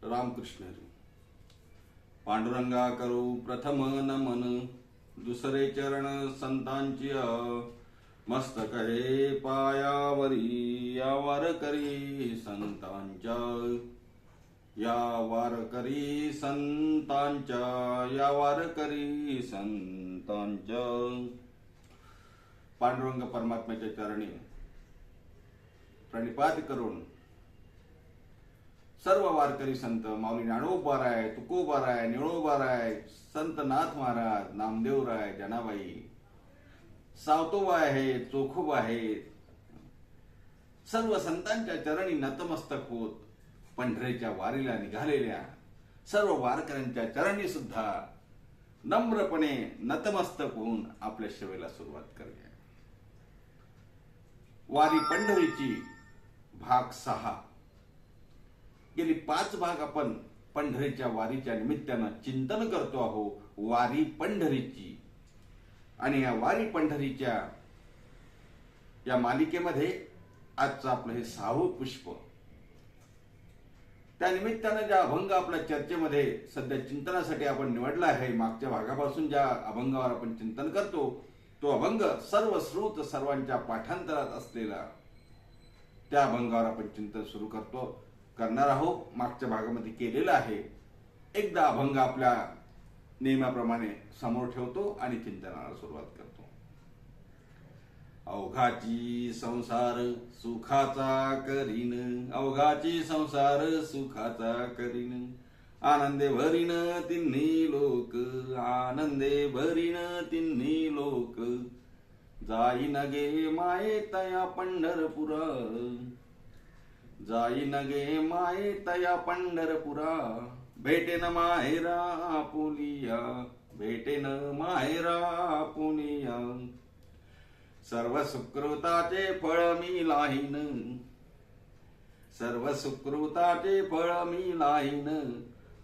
रामकृष्ण हरी. पांडुरंगा करू प्रथम नमन, दुसरे चरण संतांची मस्तक हे पायावरी, या वारकरी संतांच्या, या वारकरी संतांच्या, या वारकरी संतांच्या. पांडुरंग परमात्म्याच्या चरणी प्रणिपात करून सर्व वारकरी संत माऊली ज्ञानोबाराय, तुकोबाराय, निळोबाराय, संत नाथ महाराज, नामदेवराय, जनाबाई, सावतोबा आहे, चोखोबा आहे, सर्व संतांच्या चरणी नतमस्तक होत पंढरीच्या वारीला निघालेल्या सर्व वारकऱ्यांच्या चरणी सुद्धा नम्रपणे नतमस्तक होऊन आपल्या सेवेला सुरुवात करूया. वारी पंढरीची भाग 6. गेली 5 भाग आपण पंढरीच्या वारीच्या निमित्तानं चिंतन करतो आहोत. वारी पंढरीची आणि या वारी पंढरीच्या या मालिकेमध्ये आजचं आपलं हे 6वं पुष्प. त्या निमित्तानं ज्या अभंग आपल्या चर्चेमध्ये सध्या चिंतनासाठी आपण निवडला आहे, मागच्या भागापासून ज्या अभंगावर आपण चिंतन करतो तो अभंग सर्व श्रुत सर्वांच्या पाठांतरात असलेला त्या अभंगावर आपण चिंतन सुरू करणार आहोत. मागच्या भागामध्ये केलेलं आहे. एकदा अभंग आपल्या नियमाप्रमाणे समोर ठेवतो आणि चिंतनाला सुरुवात करतो. अवघाची संसार सुखाचा करीन, अवघाची संसार सुखाचा करीन, आनंदे भरीन तिन्ही लोक, आनंदे भरीन तिन्ही लोक, जाई नगे माये तया पंढरपुरा, जाई नगे माये तया पंढरपुरा, भेटेन माहेरा पुलिया, भेटेन माहेरा पुलिया, सर्व सुकृताचे फळ मी लाहीन, सर्व सुकृताचे फळ मी लाहीन,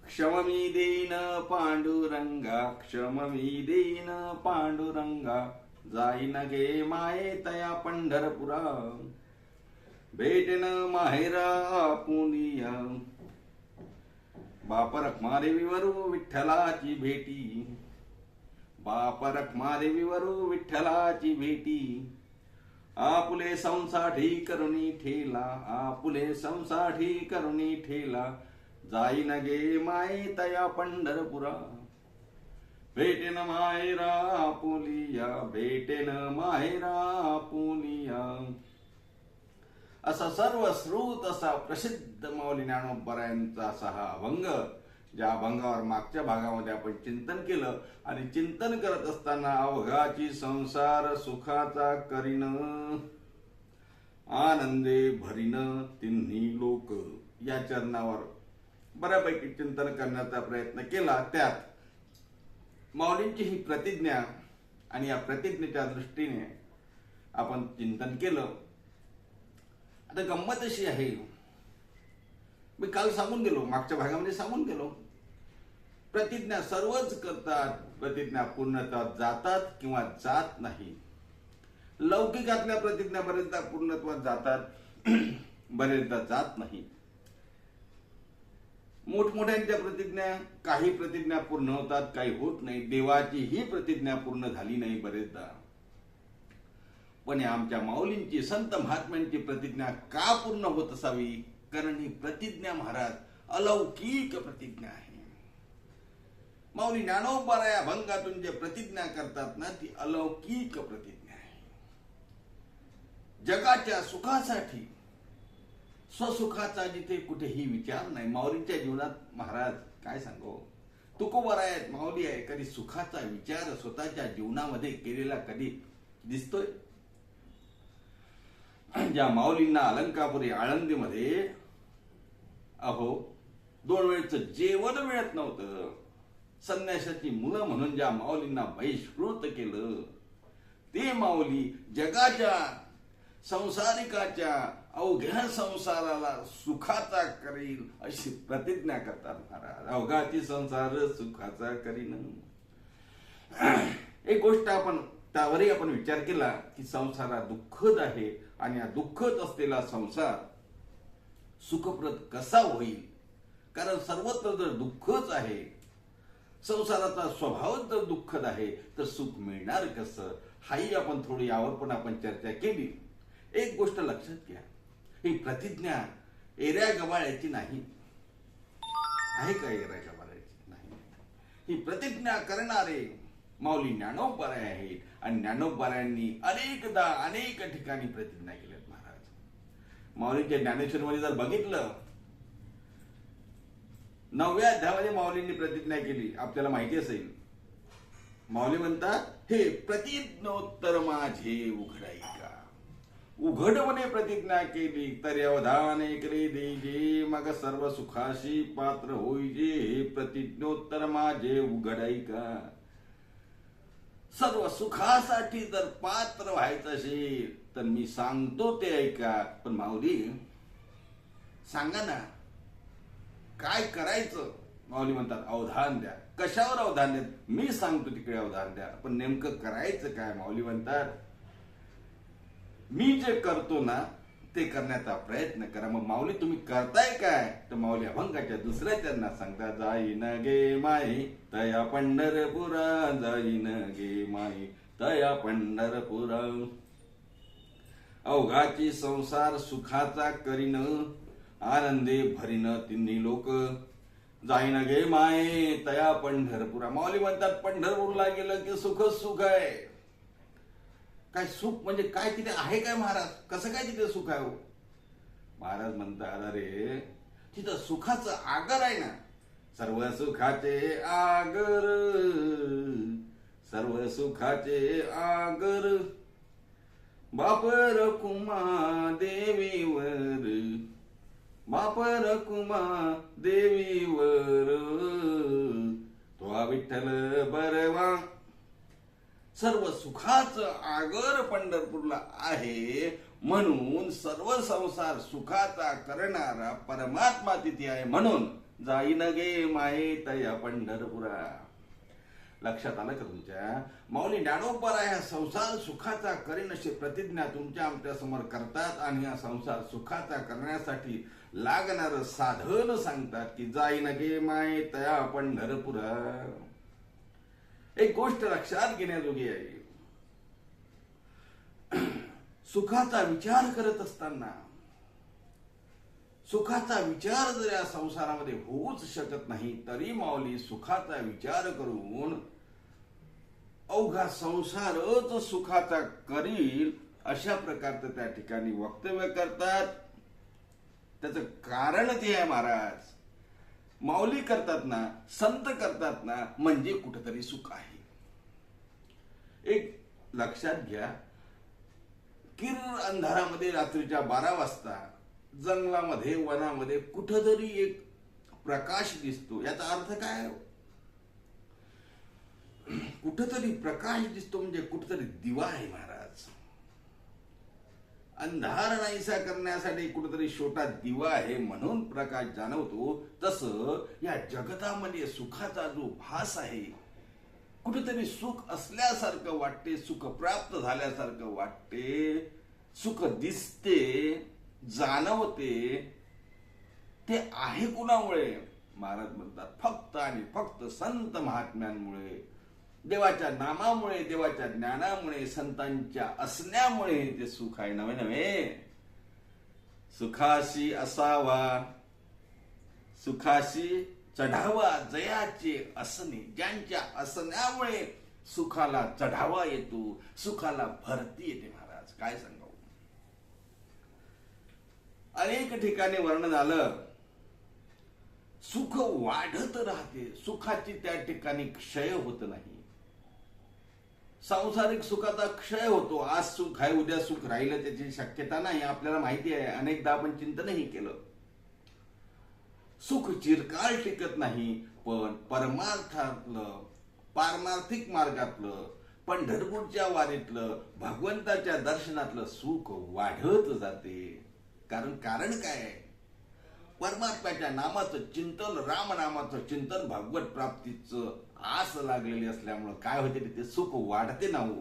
क्षम मी देईन पांडुरंगा, क्षम मी देईन पांडुरंगा, जाई नगे माये तया पंढरपुरा, भेटेन माहेरा पुलिया. बाप रखमादेवीवरू विठ्ठलाची भेटी, बाप रखमादेवीवरू विठ्ठलाची भेटी, आपुले संसाठी करुणी ठेला, आपुले संसाठी करुणी ठेला, जाई नगे माये तया पंढरपुरा, भेटेन माहेरा पुलिया, भेटेन माहेरा पुलिया. असा सर्व श्रुत असा प्रसिद्ध माऊली ज्ञानोबारायांचा असा हा अभंग, ज्या अभंगावर मागच्या भागामध्ये आपण चिंतन केलं. आणि चिंतन करत असताना अवघाची संसार सुखाचा करीन, आनंदे भरीन तिन्ही लोक, या चरणावर बऱ्यापैकी चिंतन करण्याचा प्रयत्न केला. त्यात माऊलींची ही प्रतिज्ञा आणि या प्रतिज्ञेच्या दृष्टीने आपण चिंतन केलं. आता गंमत अशी आहे, मी काल सांगून गेलो, मागच्या भागामध्ये सांगून गेलो, प्रतिज्ञा सर्वच करतात, प्रतिज्ञा पूर्णत्वात जातात किंवा जात नाही. लौकिकातल्या प्रतिज्ञा बरेचदा पूर्णत्वात जातात, बरेचदा जात नाही. मोठमोठ्यांच्या प्रतिज्ञा, काही प्रतिज्ञा पूर्ण होतात, काही होत नाही. देवाची ही प्रतिज्ञा पूर्ण झाली नाही बरेचदा. पण आमच्या माऊलींची, संत महात्म्यांची प्रतिज्ञा का पूर्ण होत असावी? कारण ही प्रतिज्ञा महाराज अलौकिक प्रतिज्ञा आहे. माऊली ज्ञानोबाराया अभंगातून जे प्रतिज्ञा करतात ना, ती अलौकिक प्रतिज्ञा आहे. जगाच्या सुखासाठी, स्वसुखाचा जिथे कुठेही विचार नाही. माऊलींच्या जीवनात महाराज काय सांगू, तुकोबाराय माऊली आहे, कधी सुखाचा विचार स्वतःच्या जीवनामध्ये केलेला कधी दिसतोय? ज्या माऊलींना अलंकापुरी आळंदीमध्ये अहो 2 वेळचं जेवण मिळत नव्हतं, संन्यासाची मुलं म्हणून ज्या माऊलींना बहिष्कृत केलं, ते माऊली जगाच्या संसारिकाच्या अवघ्या संसाराला सुखाचा करील अशी प्रतिज्ञा करतात महाराज. अवघाची संसार सुखाचा करीन. एक गोष्ट आपण त्यावरही आपण विचार केला की संसार हा दुःखद आहे आणि हा दुःखद असलेला संसार सुखप्रद कसा होईल, कारण सर्वत्र जर दुःखच आहे, संसाराचा स्वभावच जर दुःखद आहे, तर सुख मिळणार कसं? हाही आपण थोडी यावर पण आपण चर्चा केली. एक गोष्ट लक्षात घ्या, ही प्रतिज्ञा एऱ्या गबाळ्याची नाही. आहे का एऱ्या गबाळ्याची? नाही. ही प्रतिज्ञा करणारे माऊली ज्ञानोबाराय आहेत आणि ज्ञानोबारायांनी अनेकदा अनेक ठिकाणी प्रतिज्ञा केल्यात महाराज. माऊलींच्या ज्ञानेश्वरीमध्ये जर बघितलं, 9व्या अध्यायामध्ये माऊलींनी प्रतिज्ञा केली, आपल्याला माहिती असेल. माऊली म्हणतात, हे प्रतिज्ञोत्तर माझे उघडाईका. उघडपणे प्रतिज्ञा केली तर अवधान ऐकले देजे, मग सर्व सुखाशी पात्र होईजे. हे प्रतिज्ञोत्तर माझे उघडाईका. सर्व सुखासाठी जर पात्र व्हायचं असेल तर मी सांगतो ते ऐका. पण माऊली सांगा ना, काय करायचं? माऊली म्हणतात, अवधान द्या. कशावर अवधान द्या? मी सांगतो तिकडे अवधान द्या. पण नेमकं करायचं काय? माऊली म्हणतात, मी जे करतो ना ते करण्याचा प्रयत्न करा. मग माऊली तुम्ही करताय काय? तर माऊली अभंगाच्या दुसऱ्या त्यांना सांगता, जाईन गे माई तया पंढरपुरा, जाईन गे माई तया पंढरपुरा. अवघाची संसार सुखाचा करीन, आनंदे भरीन तिन्ही लोक. जाईन गे माये तया पंढरपुरा. माऊली म्हणतात, पंढरपूरला गेलं की सुखच सुख आहे. काय सुख म्हणजे काय? तिथे आहे काय महाराज? कसं काय तिथे सुख आहे? महाराज म्हणतात, अरे तिथं सुखाचं आगर आहे ना. सर्व सुखाचे आगर, सर्व सुखाचे आगर, बापर कुमा देवीवर, बापर कुमा देवीवर, तो विठ्ठल बरवा. सर्व सुखाचं आगर पंढरपूरला आहे, म्हणून सर्व संसार सुखाचा करणारा परमात्मा तिथे आहे. म्हणून जाईन गे माये तया पंढरपुरा. लक्षात आलं का तुमच्या? माऊली ज्ञानोबाराय ह्या संसार सुखाचा करीन अशी प्रतिज्ञा तुमच्या आमच्या समोर करतात आणि हा संसार सुखाचा करण्यासाठी लागणार साधन सांगतात की जाईन गे माये तया पंढरपुरा. एक गोष्ट लक्षात घेण्याजोगी आहे, सुखाचा विचार करत असताना सुखाचा विचार जर या संसारामध्ये होऊच शकत नाही, तरी माऊली सुखाचा विचार करून अवघा संसारच सुखाचा करील अशा प्रकारचं त्या ठिकाणी वक्तव्य करतात. त्याचं कारण ते आहे महाराज. माऊली करतात ना, संत करतात ना, म्हणजे कुठेतरी सुख आहे. एक लक्षात घ्या, किर अंधारामध्ये रात्रीच्या 12 वाजता जंगलामध्ये वनामध्ये कुठेतरी एक प्रकाश दिसतो. याचा अर्थ काय? कुठेतरी प्रकाश दिसतो म्हणजे कुठेतरी दिवा आहे महाराज. अंधार नाहीसा करण्यासाठी कुठेतरी छोटा दिवा आहे, म्हणून प्रकाश जाणवतो. तसं या जगतामध्ये सुखाचा जो भास आहे, कुठेतरी सुख असल्यासारखं वाटते, सुख प्राप्त झाल्यासारखं वाटते, सुख दिसते, जाणवते. ते आहे कुणामुळे? महाराज म्हणतात, फक्त आणि फक्त संत महात्म्यांमुळे, देवाच्या नामामुळे, देवाच्या ज्ञानामुळे, संतांच्या असण्यामुळे ते सुख आहे. नवे नवे सुखाशी असावा, सुखाशी चढावा जयाचे असणे. ज्यांच्या असण्यामुळे सुखाला चढावा येतो, सुखाला भरती येते. महाराज काय सांगावं, अनेक ठिकाणी वर्णन आलं. सुख वाढत राहते, सुखाची त्या ठिकाणी क्षय होत नाही. सांसारिक सुखाचा क्षय होतो. आज सुख आहे, उद्या सुख राहिलं त्याची शक्यता नाही, आपल्याला माहिती आहे. अनेकदा आपण चिंतनही केलं. सुख चिरकाळ टिकत नाही, पण परमार्थातलं, पारमार्थिक मार्गातलं, पंढरपूरच्या वारीतलं, भगवंताच्या दर्शनातलं सुख वाढत जाते. कारण काय आहे? परमात्म्याच्या नामाचं चिंतन, रामनामाचं चिंतन, भगवत प्राप्तीचं आस लागलेली असल्यामुळं काय होते, ते सुख वाढते ना हो.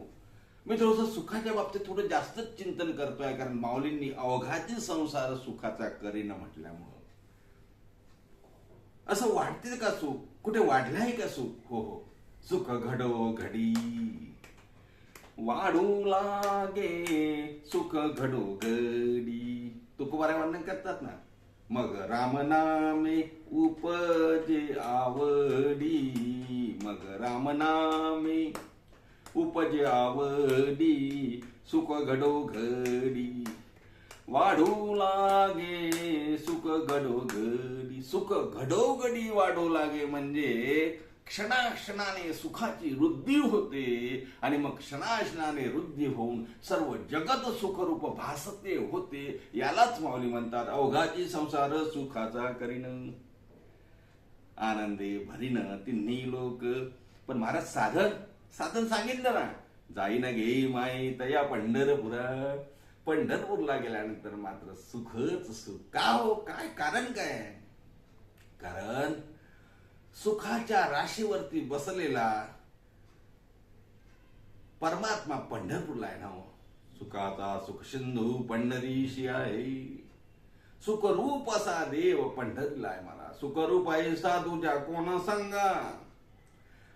मी थोडंसं सुखाच्या बाबतीत थोडं जास्तच चिंतन करतोय, कारण माऊलींनी अवघाची संसार सुखाचा करीन म्हटल्यामुळं. असं वाढते का सुख? कुठे वाढलं आहे का सुख? हो हो, सुख घडोघडी वाढू लागे, सुख घडोघडी. तुकोबाराय वर्णन करतात ना, मग राम नामे उपजे आवडी, मग राम नामे उपजे आवडी, सुख घडोघडी वाढू लागे, सुख घडोघडी. सुख घडोघडी वाढू लागे म्हणजे क्षणाक्षणाने सुखाची वृद्धी होते, आणि मग क्षणाक्षणाने वृद्धी होऊन सर्व जगत सुखरूप भासते होते. यालाच माऊली म्हणतात, अवघाची संसार सुखाचा करीन, आनंदे भरीन तिन्ही लोक. पण महाराज साधन सांगितलं ना, जाईन घेई माई तया पंढरपुरा. पंढरपूरला गेल्यानंतर मात्र सुखच सुख. का हो? काय कारण? काय कारण? सुखाच्या राशीवरती बसलेला परमात्मा पंढरपूरला आहे ना हो. सुखाचा सुख सिंधू पंढरीशी आहे, सुखरूप असा देव पंढरीला आहे मला. सुखरूप आहे साधूच्या कोण सांगा,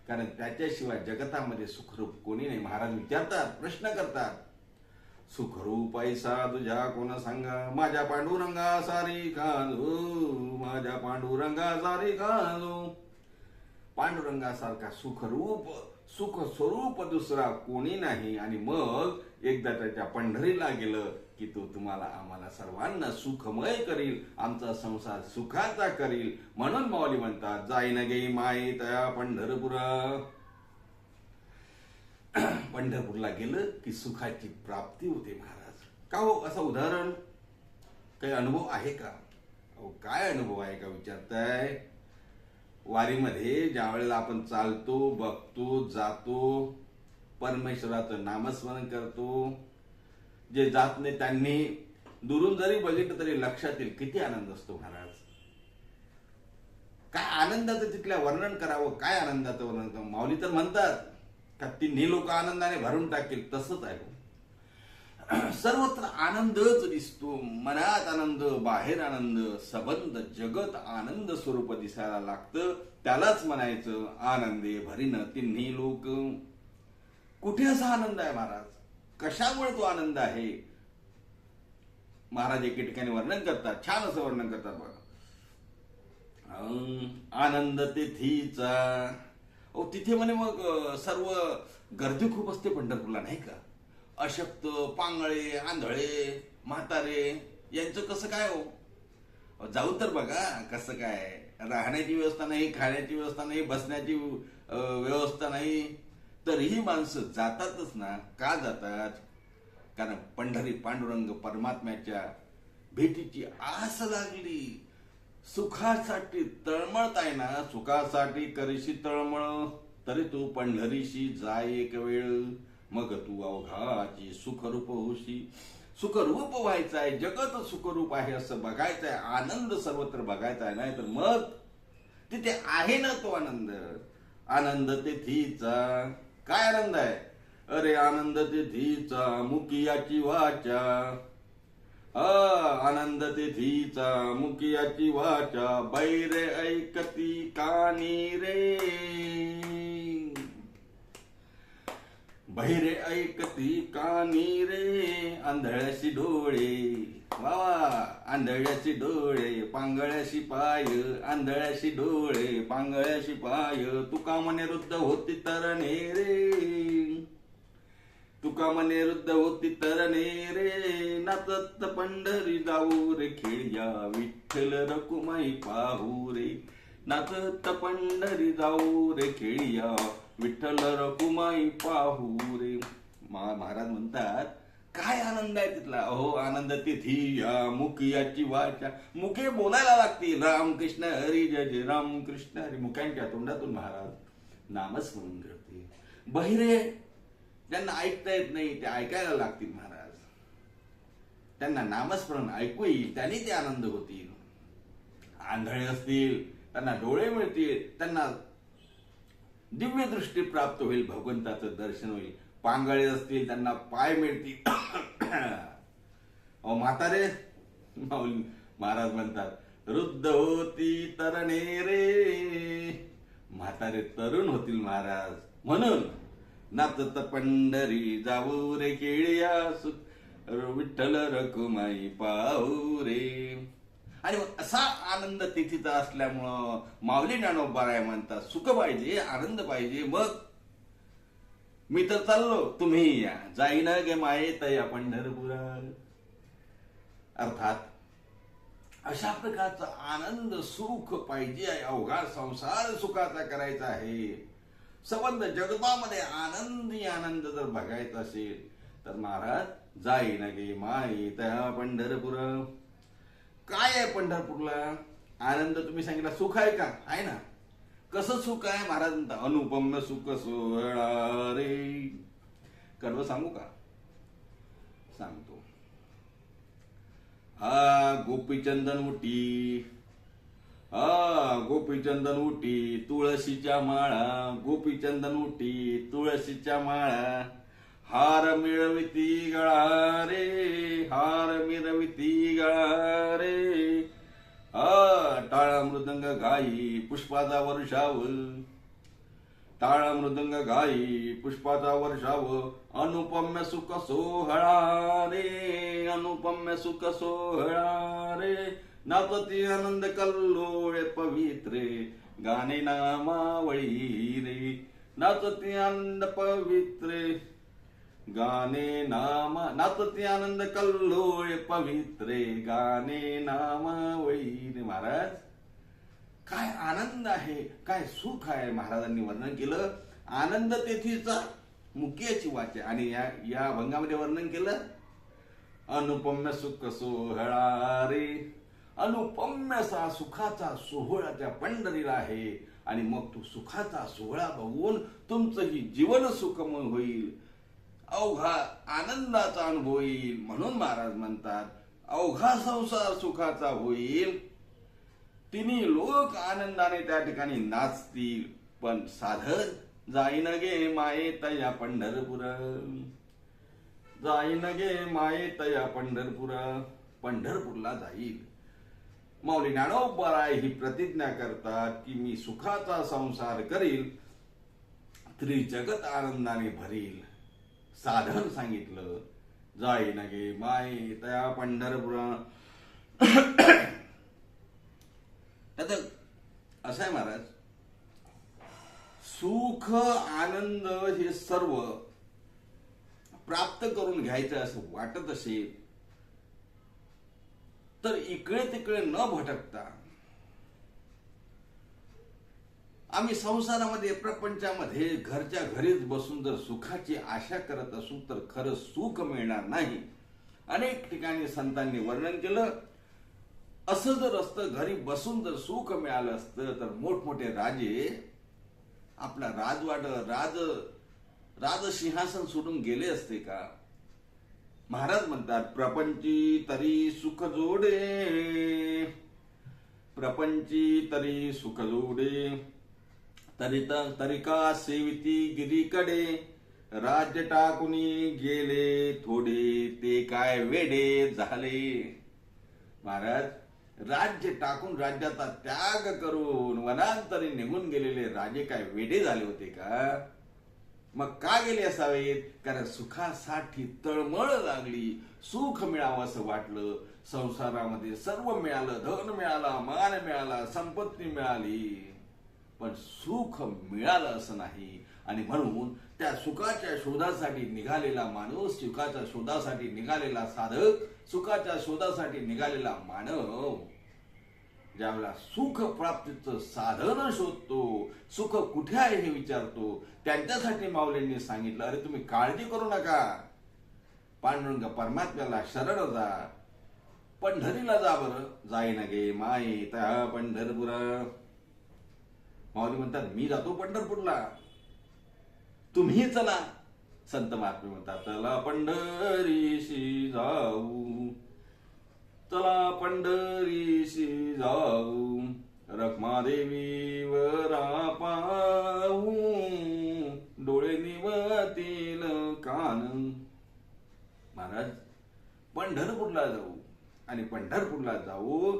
कारण त्याच्याशिवाय जगतामध्ये सुखरूप कोणी नाही. महाराज विचारतात, प्रश्न करतात, सुखरूप ऐसा तुझ्या कोण सांगा, माझ्या पांडुरंगा सारी काजू, माझ्या पांडुरंगा सारी काजू. पांडुरंगासारखा सुखरूप सुख स्वरूप दुसरा कोणी नाही. आणि मग एकदा त्याच्या पंढरीला गेलं की तो तुम्हाला आम्हाला सर्वांना सुखमय करील, आमचा संसार सुखाचा करील. म्हणून माऊली म्हणतात, जाईन गे माई तया पंढरपुरा. पंढरपूरला गेलं की सुखाची प्राप्ती होते महाराज. का हो? असं उदाहरण काही अनुभव आहे का? अहो, काय अनुभव आहे का विचारताय? वारीमध्ये ज्या वेळेला आपण चालतो, बघतो, जातो, परमेश्वराचं नामस्मरण करतो, जे जात नाही त्यांनी दुरून जरी बघितलं तरी लक्षात येईल किती आनंद असतो महाराज. काय आनंदाचं तिथल्या वर्णन करावं, काय आनंदाचं वर्णन करावं. माऊली तर म्हणतात का तिन्ही लोक आनंदाने भरून टाकेल. तसंच आहे, सर्वत्र आनंदच दिसतो. मनात आनंद, बाहेर आनंद, सबंध जगत आनंद स्वरूप दिसायला लागतं. त्यालाच म्हणायचं आनंदे भरीन तिन्ही लोक. कुठे असा आनंद आहे महाराज? कशामुळे तो आनंद आहे? महाराज एके ठिकाणी वर्णन करतात, छान असं वर्णन करतात बघा. आनंद तिथीचा. तिथे म्हणे मग सर्व गर्दी खूप असते पंढरपूरला, नाही का? अशक्त, पांगळे, आंधळे, म्हातारे यांचं कसं काय हो? जाऊ तर बघा कसं काय. राहण्याची व्यवस्था नाही, खाण्याची व्यवस्था नाही, बसण्याची व्यवस्था नाही, तरीही माणसं जातातच ना. का जातात? कारण पंढरी पांडुरंग परमात्म्याच्या भेटीची आस लागली. सुखासाठी तळमळत आहे ना, सुखासाठी करीशी तळमळ, तरी तू पंढरीशी जाय एक वेळ, मग तू अवघाची सुखरूप होशी. सुखरूप व्हायचं आहे, जगत सुखरूप आहे असं बघायचं आहे, आनंद सर्वत्र बघायचा आहे. नाही तर मग तिथे आहे ना तो आनंद. आनंद तिथीचा. काय आनंद आहे? अरे आनंद तिथीचा मुकियाची वाचा. आनंद तिथीचा मुकियाची वाचा, बैरे ऐकती कानी रे, बहिरे ऐकती कानी रे, आंधळ्याशी डोळे. वा, आंधळ्याशी डोळे, पांगळ्याशी पाय, आंधळ्याशी डोळे, पांगळ्याशी पाय, तुका म्हणे वृद्ध होती तरणे रे, तुका म्हणे वृद्ध होती तरणे रे, नाचत पंढरी जाऊ रे खेळ्या, विठ्ठल रकुमाई पाहू रे, नाचत पंढरी जाऊ रे खेळ्या, विठ्ठल रकुमाई पाहू रे. महाराज म्हणतात काय आनंद आहे तिथला. अहो आनंद तिथी या मुकियाची वाचा. मुखे बोलायला लागतील रामकृष्ण हरी जय जय रामकृष्ण हरी. मुख्यांच्या तोंडातून महाराज नामस्मरण करते. बहिरे ज्यांना ऐकता येत नाही ते ऐकायला लागतील महाराज. त्यांना नामस्मरण ऐकू येईल, त्यांनी ते आनंद होतील. आंधळे असतील त्यांना डोळे मिळतील, त्यांना दिव्य दृष्टी प्राप्त होईल, भगवंताचं दर्शन होईल. पांगळे असतील त्यांना पाय मिळतील. म्हातारे महाराज म्हणतात वृद्ध होती तरणे रे, म्हातारे तरुण होतील महाराज. म्हणून नाचत पंढरी जाऊ रे केळिया, विठ्ठल रखुमाई पाहू रे. आणि मग असा आनंद तिथीचा असल्यामुळं माऊली ज्ञानोबा म्हणतात, सुख पाहिजे, आनंद पाहिजे, मग मी तर चाललो, तुम्ही या. जाईन गे माये तया पंढरपुरा. अर्थात अशा प्रकारचा आनंद सुख पाहिजे. अवघा संसार सुखाचा करायचा आहे. संबंध जगतामध्ये आनंदी आनंद जर बघायचा असेल तर महाराज जाईन गे माये तया पंढरपुरा. काय आहे पंढरपूरला आनंद? तुम्ही सांगितला सुख आहे का? आहे ना. कसं सुख आहे महाराज म्हणता? अनुपम सुख सोहळा रे. कर्व सांगू का? सांगतो. गोपीचंदन उटी, गोपीचंदन उटी तुळशीच्या माळा, गोपीचंदन उटी तुळशीच्या माळा, हार मिळविती गळा रे, हार मिळविती गळा रे. टाळा मृदंग गाई पुष्पाचा वर्षाव, टाळा मृदंग गाई पुष्पाचा वर्षाव, अनुपम्य सुख सोहळा रे, अनुपम्य सुख सोहळा रे. नाचती आनंद कल्लोळे पवित्रे, गाणे नामावळी रे. नाचती आनंद पवित्रे, गाणे नाचती आनंद कल्लोळे पवित्रे, गाणे नामावळी रे. महाराज काय आनंद आहे, काय सुख आहे महाराजांनी वर्णन केलं. आनंद तेथीचा मुख्याची वाच आहे. आणि या भंगामध्ये वर्णन केलं अनुपम्य सुख सोहळा रे. अनुपम्य असा सुखाचा सोहळा त्या पंढरीला आहे. आणि मग तो सुखाचा सोहळा बघून तुमचंही जीवन सुखमय होईल, अवघा आनंदाचा अनुभव येईल. म्हणून महाराज म्हणतात अवघा संसार सुखाचा होईल, तिन्ही लोक आनंदाने त्या ठिकाणी नाचतील. पण साधन जाईन गे माये तया पंढरपुरा, जाईन गे माये तया पंढरपुरा. पंढरपूरला जाईल. माऊली ज्ञानोबा ही प्रतिज्ञा करतात की मी सुखाचा संसार करील, त्रिजगत आनंदाने भरील. साधन सांगितलं जाईन गे माये तया पंढरपुरा. असं आहे महाराज, सुख आनंद हे सर्व प्राप्त करून घ्यायचं असं वाटत असेल तर इकडे तिकडे न भटकता आम्ही संसारामध्ये प्रपंचामध्ये घरच्या घरीच बसून जर सुखाची आशा करत असू तर खरं सुख मिळणार नाही. अनेक ठिकाणी संतांनी वर्णन केलं, असं जर असतं घरी बसून जर सुख मिळालं असतं तर मोठमोठे राजे आपला राजवाड राजसिंहासन सोडून गेले असते का? महाराज म्हणतात प्रपंची तरी सुख जोडे, प्रपंची तरी सुख जोडे, तरी का सेविती गिरीकडे, राज्य टाकुनी गेले थोडे, ते काय वेडे झाले. महाराज राज्य टाकून राज्याचा त्याग करून वनांतरी निघून गेलेले राजे काय वेडे झाले होते का? मग का गेले असावेत? कारण सुखासाठी तळमळ लागली, सुख मिळावं असं वाटलं. संसारामध्ये सर्व मिळालं, धन मिळाला, मान मिळाला, संपत्ती मिळाली, पण सुख मिळालं असं नाही. आणि म्हणून त्या सुखाच्या शोधासाठी निघालेला माणूस, सुखाच्या शोधासाठी निघालेला साधक, सुखाच्या शोधासाठी निघालेला मानव ज्यावेळेला सुख प्राप्तीचं साधन शोधतो, सुख कुठे आहे हे विचारतो, त्यांच्यासाठी माऊलींनी सांगितलं अरे तुम्ही काळजी करू नका, पांडुरंग परमात्म्याला शरण जा, पंढरीला जा. बरं जाईन गे माये त्या पंढरपुरा. माऊली म्हणतात मी जातो पंढरपूरला, तुम्ही चला. संत महात्मे म्हणतात चला पंढरीशी जाऊ, चला पंढरीशी जाऊ, रखमादेवीवरा पाहू, डोळे निवतील कान. महाराज पंढरपूरला जाऊ, आणि पंढरपूरला जाऊ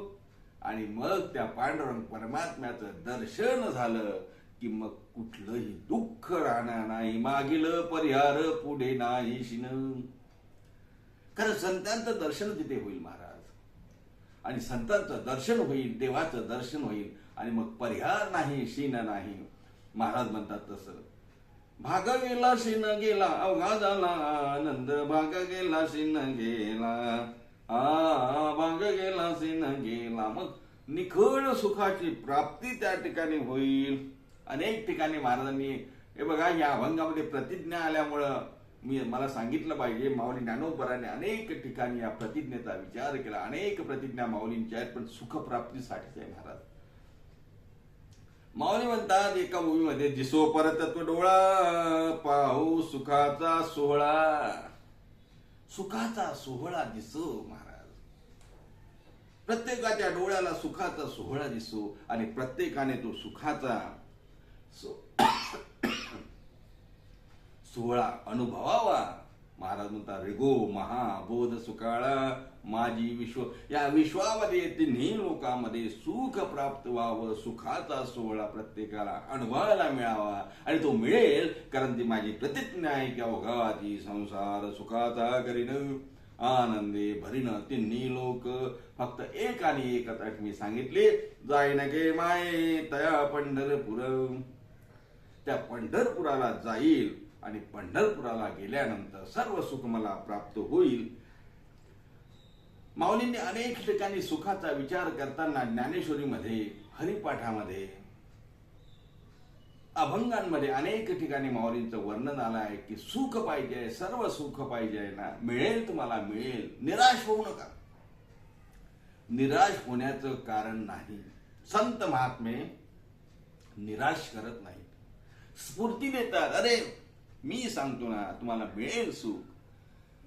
आणि मग त्या पांडुरंग परमात्म्याचं दर्शन झालं की मग कुठलंही दुःख राहणार नाही, मागील परिहार पुढे नाही शिन. कारण संतांचं दर्शन तिथे होईल महाराज, आणि संतांचं दर्शन होईल, देवाचं दर्शन होईल, आणि मग परिहार नाही, शीन नाही. महाराज म्हणतात तसं, भाग गेला शिन गेला अवघा झाला आनंद, भाग गेला शिन गेला भाग गेला शिन गेला. मग निखळ सुखाची प्राप्ती त्या ठिकाणी होईल. अनेक ठिकाणी महाराजांनी, हे बघा, या अभंगामध्ये प्रतिज्ञा आल्यामुळं मला सांगितलं पाहिजे, माऊली ज्ञानोबराने अनेक ठिकाणी या प्रतिज्ञेचा विचार केला. अनेक प्रतिज्ञा माऊलींच्या आहेत, पण सुखप्राप्तीसाठीच आहे महाराज. माऊली म्हणतात एका मूवीमध्ये, दिसो परतत्व डोळा पाहू सुखाचा सोहळा. सुखाचा सोहळा दिसो महाराज, प्रत्येकाच्या डोळ्याला सुखाचा सोहळा दिसो, आणि प्रत्येकाने तो सुखाचा सोहळा अनुभवावा. महाराज म्हणतात, रेगो महाबोध सुकाळा माझी विश्व, या विश्वामध्ये तिन्ही लोकांमध्ये सुख प्राप्त व्हावं, सुखाचा सोहळा प्रत्येकाला अनुभवायला मिळावा. आणि तो मिळेल, कारण ती माझी प्रतिज्ञा आहे की अवघाती संसार सुखाचा करीन आनंदे भरीन तिन्ही लोक. फक्त एक आणि एकच अट मी सांगितली, जाईन गे माये तया पंढरपूर. त्या पंढरपुराला जाईल, आणि पंढरपुराला गेल्यानंतर सर्व सुख मला प्राप्त होईल. माऊलींनी अनेक ठिकाणी सुखाचा विचार करताना ज्ञानेश्वरीमध्ये, हरिपाठामध्ये, अभंगांमध्ये अनेक ठिकाणी माऊलींचं वर्णन आलं आहे की सुख पाहिजे, सर्व सुख पाहिजे ना, मिळेल तुम्हाला मिळेल, निराश होऊ नका. निराश होण्याचं कारण नाही. संत महात्मे निराश करत नाही, स्फूर्ती देतात. अरे मी सांगतो ना, तुम्हाला मिळेल सुख.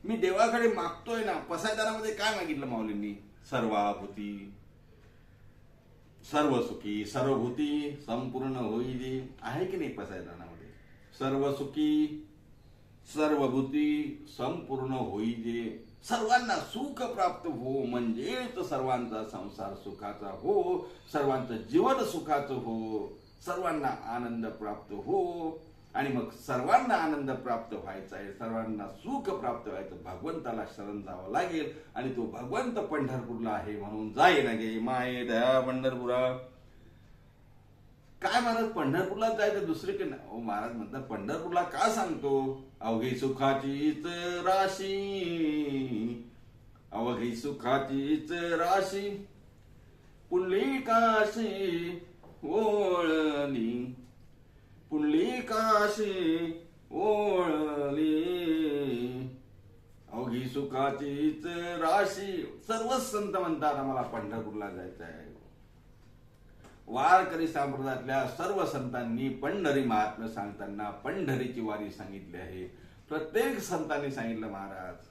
मी देवाकडे मागतोय ना. पसायदानामध्ये काय मागितलं माऊलींनी? सर्वाभूती सर्व सुखी सर्वभूती संपूर्ण होई दे. आहे की नाही पसायदानामध्ये? सर्व सुखी सर्वभूती संपूर्ण होई दे. सर्वांना सुख प्राप्त हो, म्हणजेच सर्वांचा संसार सुखाचा हो, सर्वांचं जीवन सुखाचं हो, सर्वांना आनंद प्राप्त हो. आणि मग सर्वांना आनंद प्राप्त व्हायचा आहे, सर्वांना सुख प्राप्त व्हायचं, भगवंताला शरण जावं लागेल. आणि तो भगवंत पंढरपूरला आहे, म्हणून जाई ना गे माये दया पंढरपुरा. काय महाराज, पंढरपूरला जायचं दुसरीकडे नाही. महाराज म्हणतात पंढरपूरला का सांगतो? अवघी सुखाचीच राशी, अवघी सुखाचीच राशी पुंडलिकाशी ओळली, पुंडलिकाशी ओळली. अवघी सुखाचीच राशी. सर्वच संत म्हणतात आम्हाला पंढरपूरला जायचं आहे. वारकरी संप्रदायातल्या सर्व संतांनी पंढरी महात्म्य सांगताना पंढरीची वारी सांगितली आहे. प्रत्येक संतांनी सांगितलं महाराज.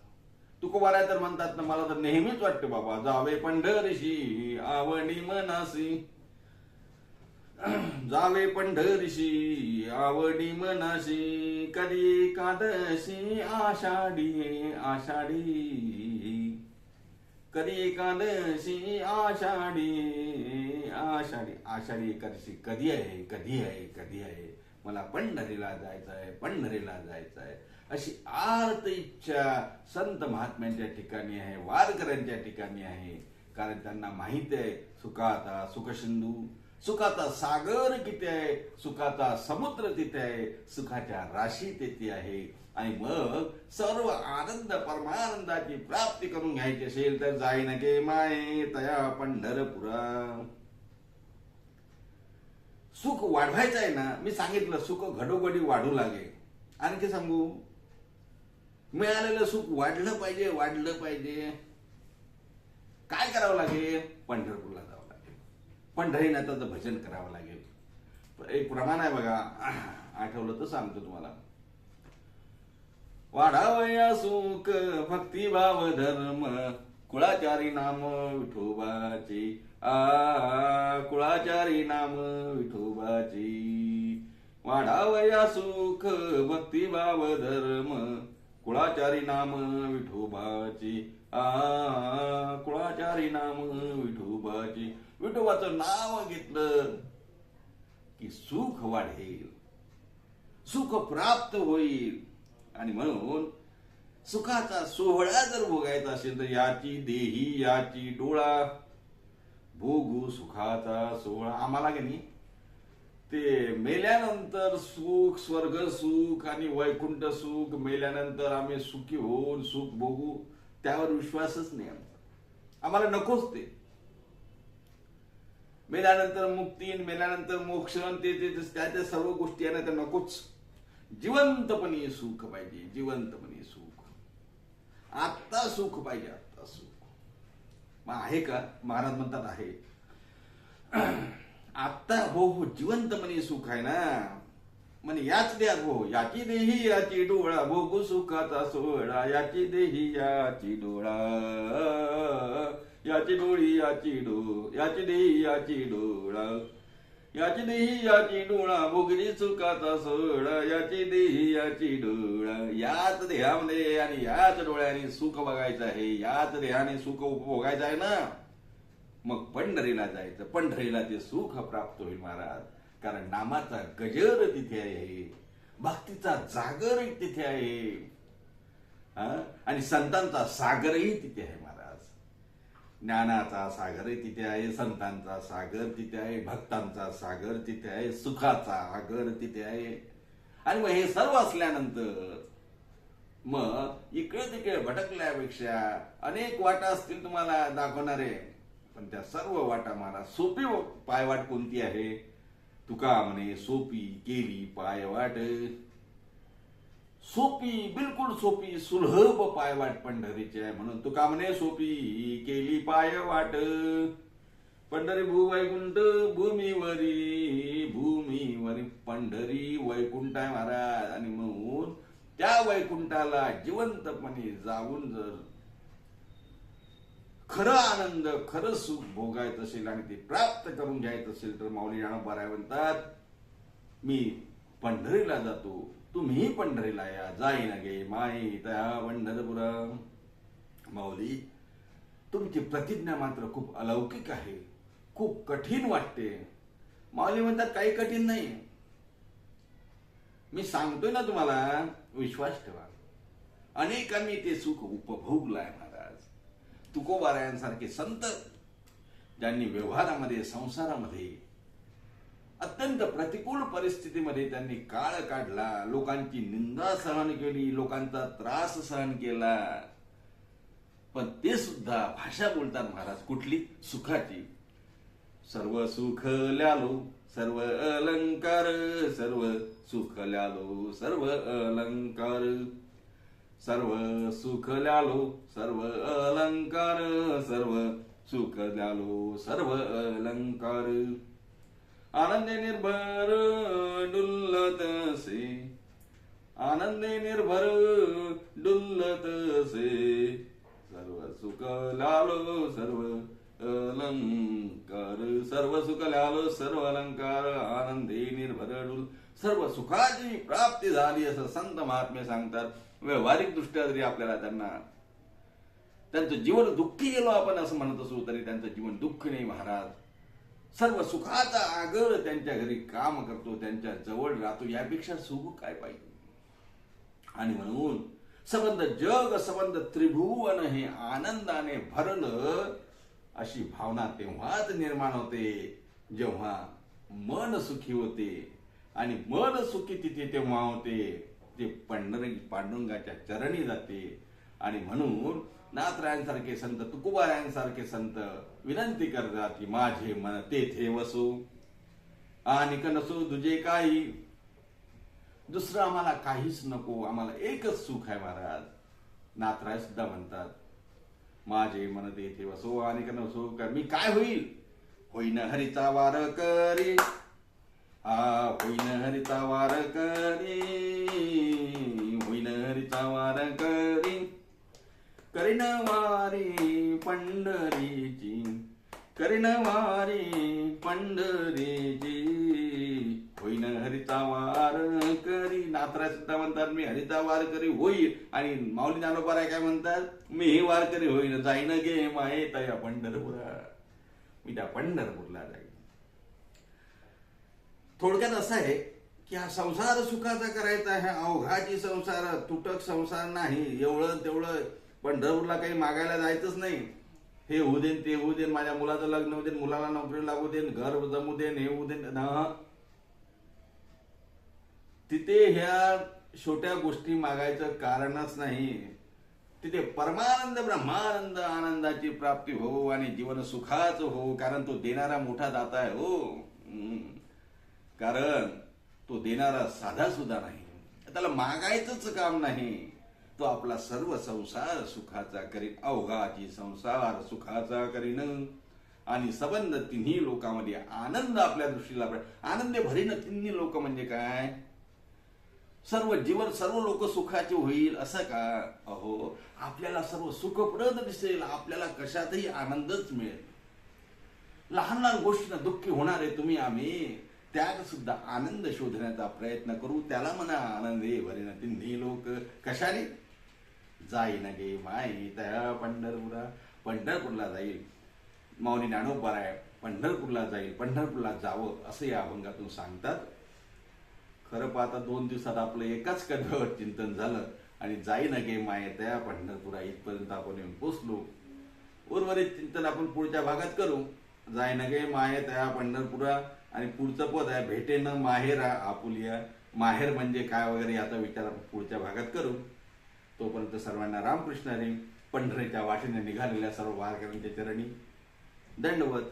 तुकोबाराय तर म्हणतात ना, मला तर नेहमीच वाटतं बाबा, जावे पंढरीशी आवडी मनासी, जावे पंढरीशी आवडी मनाशी, कधी एकादशी आषाढी आषाढी, कधी एकादशी आषाढी आषाढी. आषाढी एकादशी कधी आहे, कधी आहे, कधी आहे? मला पंढरीला जायचं आहे, पंढरीला जायचं आहे, अशी आर्त इच्छा संत महात्म्यांच्या ठिकाणी आहे, वारकऱ्यांच्या ठिकाणी आहे. कारण त्यांना माहिती आहे सुखाचा सुखसिंधू, सुखाचा सागर किती आहे, सुखाचा समुद्र तिथे आहे, सुखाच्या राशी तिथे आहे. आणि मग सर्व आनंद परमानंदाची प्राप्ती करून घ्यायची असेल तर जाईन गे माये तया पंढरपुरा. सुख वाढवायचं आहे ना, मी सांगितलं सुख घडोघडी वाढू लागेल. आणखी सांगू, मिळालेलं सुख वाढलं पाहिजे, वाढलं पाहिजे. काय करावं लागेल? पंढरपूरला जावं लागेल, पंढरीनाथाचं भजन करावं लागेल. एक प्रमाण आहे बघा, आठवलं तर सांगतो तुम्हाला. वाढावया सुख भक्तिभाव धर्म, कुळाचारी नाम विठोबाचे, कुळाचारी नाम विठोबाचे. वाढावया सुख भक्तिभाव धर्म, कुळाचारी नाम विठोबाचे, कुळाचारी नाम विठोबाचे. विठोबाचं नाव घेतलं की सुख वाढेल, सुख प्राप्त होईल. आणि म्हणून सुखाचा सोहळा जर भोगायचा असेल तर याची देही याची डोळा भोगू सुखाचा सोहळा. आम्हाला की नाही ते मेल्यानंतर सुख, स्वर्ग सुख आणि वैकुंठ सुख, मेल्यानंतर आम्ही सुखी होऊन सुख भोगू, त्यावर विश्वासच नाही आमचा. आम्हाला नकोच ते. मेल्यानंतर मुक्ती, मेल्यानंतर मोक्ष, त्या सर्व गोष्टी आहे ना त्या नकोच. जिवंतपणे सुख पाहिजे, जिवंतपणे सुख. आत्ता सुख पाहिजे, आत्ता सुख. मग आहे का? महाराज म्हणतात आहे. आत्ता हो हो जिवंतपणे सुख आहे ना. म्हणे याच द्या हो, याची देही याची डोळा भोगू सुखाचा सोहळा. याची देही याची डोळा, याची डोळी याची याची देही याची डोळा, याची देही याची डोळा भोगली सुखाचा सोहळा. याची देही याची डोळा. याच देहामध्ये आणि याच डोळ्याने सुख बघायचं आहे, याच देहाने सुख उपभोगायचं आहे ना. मग पंढरीला जायचं, पंढरीला ते सुख प्राप्त होईल महाराज. कारण नामाचा गजर तिथे आहे, भक्तीचा जागर तिथे आहे, आणि संतांचा सागरही तिथे आहे महाराज. ज्ञानाचा सागर तिथे आहे, संतांचा सागर तिथे आहे, भक्तांचा सागर तिथे आहे, सुखाचा आगर तिथे आहे. आणि मग हे सर्व असल्यानंतर मग इकडे तिकडे भटकल्यापेक्षा अनेक वाटा असतील तुम्हाला दाखवणारे, पण त्या सर्व वाटा महाराज सोपी पायवाट कोणती आहे? तुका म्हणे सोपी केली पायवाट. सोपी, बिलकुल सोपी सुलभ पायवाट पंढरीची आहे. म्हणून तुका म्हणे सोपी केली पायवाट. पंढरी भूवैकुंठ भूमीवरी, भूमीवरी पंढरी वैकुंठ आहे महाराज. आणि म्हणून त्या वैकुंठाला जिवंतपणे जाऊन जर खरं आनंद, खरं सुख भोगायचं असेल आणि ते प्राप्त करून घ्यायचं असेल तर माऊली ज्ञानोबा म्हणतात, मी पंढरीला जातो, तुम्ही पंढरीला या. जाईन गे माई त्या पंढरपुरा. माऊली तुमची प्रतिज्ञा मात्र खूप अलौकिक आहे, खूप कठीण वाटते. माऊली म्हणतात काही कठीण नाही, मी सांगतोय ना तुम्हाला, विश्वास ठेवा. अनेकांनी ते सुख उपभोगलं आहे महाराज. तुकोबारायांसारखे संत ज्यांनी व्यवहारामध्ये, संसारामध्ये अत्यंत प्रतिकूल परिस्थितीमध्ये त्यांनी काळ काढला, लोकांची निंदा सहन केली, लोकांचा त्रास सहन केला, पण ते सुद्धा भाषा बोलतात महाराज कुठली? सुखाची. सर्व सुख ल्यालो सर्व अलंकार, सर्व सुख ल्यालो सर्व अलंकार, सर्व सुख ल्यालो सर्व अलंकार, सर्व सुख ल्यालो सर्व अलंकार. आनंदे निर्भर डुल्लत से, आनंदे निर्भर डुल्लत से, सर्व सुख ल्यालो सर्व अलंकार, सर्व सुख ल्यालो सर्व अलंकार. आनंदे निर्भर डुल, सर्व सुखाची प्राप्ती झाली असं संत महात्मे सांगतात. व्यावहारिक दृष्ट्या जरी आपल्याला त्यांचं जीवन दुःखी गेलो आपण असं म्हणत असू तरी त्यांचं जीवन दुःख नाही महाराज. सर्व सुखाचा आगर त्यांच्या घरी काम करतो, त्यांच्या जवळ राहतो, यापेक्षा सुख काय पाहिजे? आणि म्हणून संबंध जग, संबंध त्रिभुवन हे आनंदाने भरलं अशी भावना तेव्हाच निर्माण होते जेव्हा मन सुखी होते. आणि मन सुखी तिथे तेव्हा होते ते पांडुरंगाच्या चरणी जाते. आणि म्हणून नाथरायांसारखे संत, तुकोबारायांसारखे संत विनंती करतात की माझे मन तेथे वसो, आणि नसो दुजे काही. दुसरं आम्हाला काहीच नको, आम्हाला एकच सुख आहे महाराज. नाथराय सुद्धा म्हणतात माझे मन तेथे वसो आणि नसो मी काय होईल? होईन हरीचा वार करी, होईन हरीचा वार करी, होईन हरीचा वार करी, करीन वारी पंढरीची, करीन वारी पंढरीची, होईन हरिता वार करी. नाथराय सुद्धा म्हणतात मी हरिता वार करी होईल. आणि माऊली ज्ञानोबा काय म्हणतात? मी ही वार करी होईन, जाईन गे माये तया पंढरपुरा. मी त्या पंढरपूरला जाईल. थोडक्यात असं आहे की हा संसार सुखाचा करायचा आहे, अवघाची संसार, तुटक संसार नाही. एवढं तेवढं पंढरपूरला काही मागायला जायचंच नाही. हे होऊ देन, ते होऊ देन, माझ्या मुलाचं लग्न होऊ देन, मुलाला नोकरी लागू देन, घर जमू देन, हे होऊ देन ना. तिथे ह्या छोट्या गोष्टी मागायचं कारणच नाही. तिथे परमानंद ब्रह्मानंद आनंदाची प्राप्ती हो आणि जीवन सुखाचं हो, कारण तो देणारा मोठा दाता आहे हो. कारण तो देणारा साधा सुद्धा नाही, त्याला मागायचंच काम नाही. तो आपला सर्व संसार सुखाचा करीन, अवघाची संसार सुखाचा करीन आणि संबंध तिन्ही लोकांमध्ये आनंद आपल्या दृष्टीला. आनंद भरीन तिन्ही लोक म्हणजे काय, सर्व जीवन सर्व लोक सुखाचे होईल असं का. अहो, आपल्याला सर्व सुखप्रद दिसेल, आपल्याला कशातही आनंदच मिळेल. लहान लहान गोष्टींना दुःखी होणार आहे तुम्ही आम्ही, त्यात सुद्धा आनंद शोधण्याचा प्रयत्न करू. त्याला म्हणा आनंदे भरीन तिन्ही लोक. कशाने जाईन गे माई त्या पंढरपूरला जाईल. माऊली ज्ञानोबा आहे पंढरपूरला जाईल, पंढरपूरला जावं असं या अभंगातून सांगतात. खरं पाहता 2 दिवसात आपलं एकाच कथेवर चिंतन झालं आणि जाईन गे माय त्या पंढरपुरा इथपर्यंत आपण येऊन पोचलो. उर्वरित चिंतन आपण पुढच्या भागात करू. जाईन गे माय त्या पंढरपुरा आणि पुढचं पद आहे भेटेन माहेर आपुलिया. माहेर म्हणजे काय वगैरे याचा विचार आपण पुढच्या भागात करू. तोपर्यंत सर्वांना रामकृष्ण हरी. पंढरीच्या वाटेने निघालेल्या सर्व वारकऱ्यांच्या चरणी दंडवत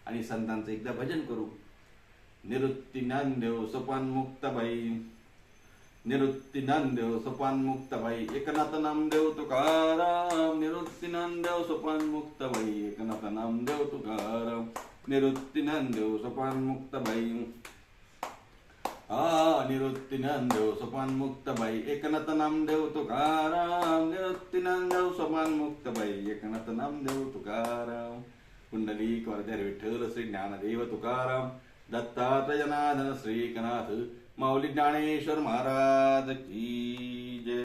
आणि संतांचं एकदा भजन करू. निवृत्ती ज्ञानदेव सोपान मुक्ताबाई, निवृत्ती ज्ञानदेव सोपान मुक्ताबाई, एकनाथ नामदेव तुकाराम. निवृत्ती ज्ञानदेव सोपान मुक्ताबाई, एकनाथ नामदेव तुकाराम. निवृत्ती ज्ञानदेव सोपान मुक्ताबाई, निवृत्ती ज्ञानदेव सोपान मुक्ताबाई, एकनाथ नामदेव तुकाराम. निवृत्ती ज्ञानदेव सोपान मुक्ताबाई, एकनाथ नामदेव तुकाराम. कुंडलिक वरदे विठ्ठल श्री ज्ञानदेव तुकाराम. दत्तात्रय जनार्दन श्री एकनाथ माऊली ज्ञानेश्वर महाराज की जय.